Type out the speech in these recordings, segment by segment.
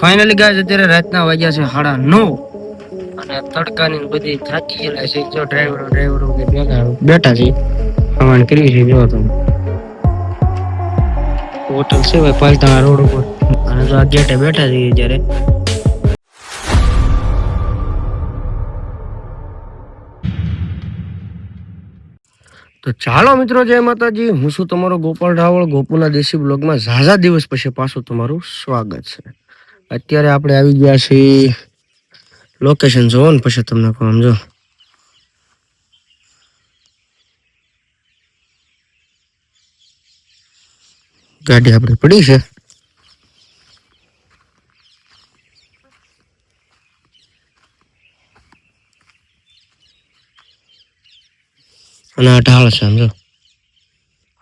Finally guys અત્યારે રાતના વાગ્યા છે 9:30 અને તડકાની બધી થાકી ગયેલા છે. જો ડ્રાઈવરો કે બેઠા છે હવાન કરી છે. જો તમે હોટલ છે ભાઈ પાલતાણા રોડ ઉપર અને જો આ ગેટે બેઠા છે જ્યારે. તો ચાલો મિત્રો, જય માતાજી. હું છું તમારો ગોપાલ રાવળ. ગોપુના દેશી બ્લોગમાં ઝાઝા દિવસ પછી પાછું તમારું સ્વાગત છે. અત્યારે આપણે આવી ગયા છીએ લોકેશન જોવો ને પછી તમને કહું. જો ગાડી આપણે પડી છે અને આ ઢાળ છે. સમજો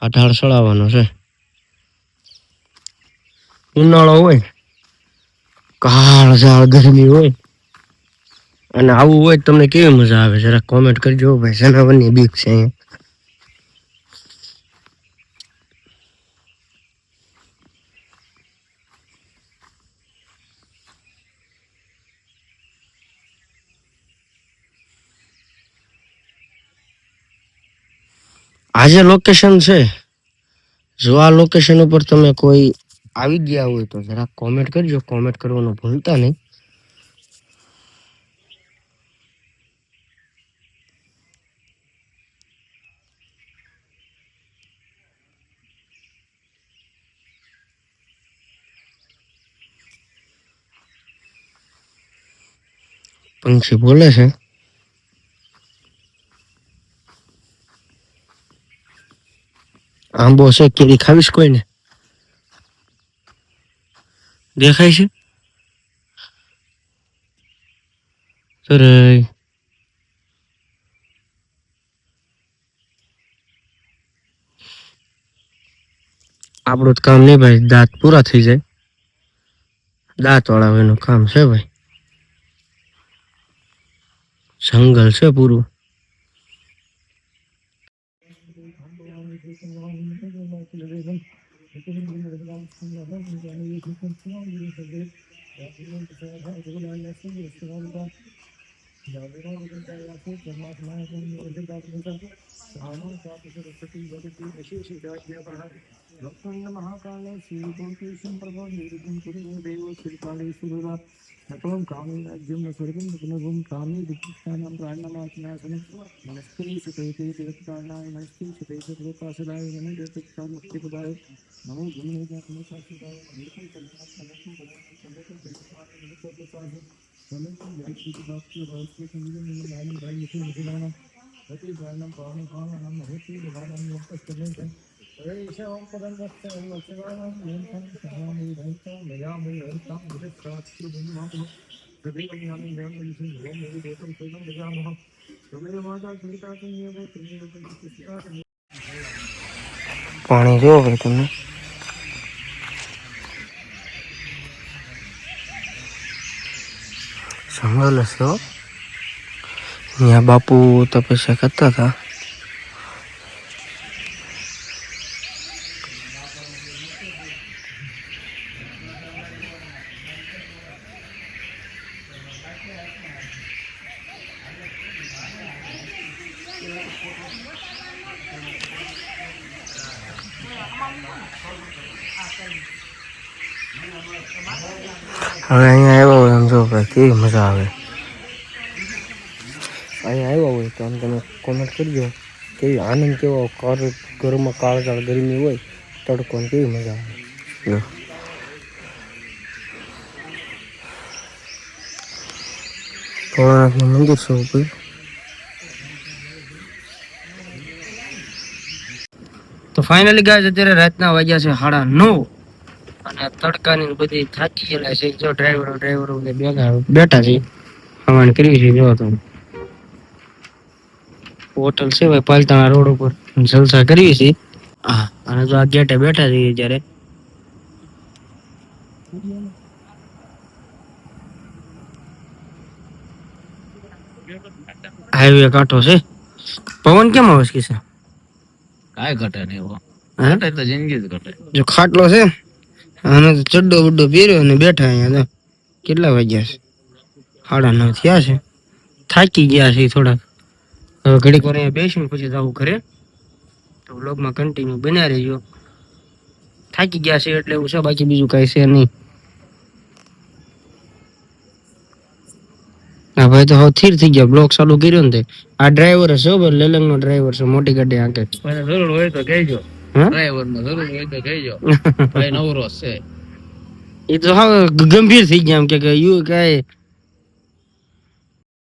આ ઢાળ ચડાવવાનો છે. ઉનાળો હોય, કાળ ઝાળ ગરમી હોય અને આવું હોય તમને કેવી મજા આવે જરા કોમેન્ટ કરજો ભાઈ. જનાવરની બીક છે અહીંયા. આજે લોકેશન છે. જો આ લોકેશન ઉપર તમે કોઈ આવી ગયા હોય તો જરા કોમેન્ટ કરજો. કોમેન્ટ કરવાનું ભૂલતા નહીં. પંછી બોલે છે. આંબો છે. કેરી ખાવીશ કોઈને? દેખાય છે સર? આપણું જ કામ નહીં ભાઈ, દાંત પૂરા થઈ જાય. દાંત વાળા એનું કામ છે ભાઈ. જંગલ છે પૂરું. सकलं कामराज्यं स्वर्गं पुनर्भूं कामे दिक्स्थानं प्राणनाथनाशनं मनस्त्रीसुतैते जगत्कारणाय मनस्त्रीसुतैते लोकासुराय नमो देवतामुक्तिपदाय नमो गुणेजात्मसाक्षिताय પાણી જો ભાઈ તમે. જંગલ છે હો. અહીંયા બાપુ તપસ્યા કરતા હતા. હવે અહીંયા આવ્યા હોય આમ જો ભાઈ કેવી મજા આવે. અહીંયા આવ્યા હોય તો આમ તમે કોમેન્ટ કરજો કેવી આનંદ કેવો. ઘરમાં કાળઝાળ ગરમી હોય, તડકો ને કેવી મજા આવે. ભોળાનાથનું મંદિર છે ઉપર. તો ફાઇનલી ગાઈસ અત્યારે રાતના વાગ્યા છે 9:30 અને તડકાની બધી થાકી ગયેલા છે. જો ડ્રાઈવરો કે બેઠા છે હવાન કરી છે. જો તમે હોટલ છે ભાઈ પાલતાણા રોડ ઉપર જલસા કરીએ છીએ. હા, અને જો આ ગેટે બેઠા છીએ જ્યારે. હાઈવે કાંઠો છે. પવન કેમ આવે છે? કાંઈ ઘટે નહીં એવો. ઘટે તો જિંદગી જ ઘટે. જો ખાટલો છે અને ચડ્ડો બડ્ડો પહેર્યો અને બેઠા અહીંયા. કેટલા વાગ્યા છે? 9:30 થયા છે. થાકી ગયા છે થોડા. હવે ઘડીક વાર અહીંયા બેસીને પછી જવું ઘરે. તો વ્લોગમાં કન્ટિન્યુ બન્યા રહેજો. થાકી ગયા છે એટલે એવું છે, બાકી બીજું કાંઈ છે નહીં. હા ભાઈ તો હવે થીર થઈ ગયા. બ્લોગ ચાલુ કર્યો ને તે આ ડ્રાઈવર છે, લેલંગ નો ડ્રાઈવર છે, મોટી ગાડી આંકે. મને જરૂર હોય તો કહેજો. હા? ડ્રાઈવર માં જરૂર હોય તો કહેજો. ભાઈ નવરો છે. એ તો હવે ગંભીર થઈ ગયા એમ કે યુ કાંઈ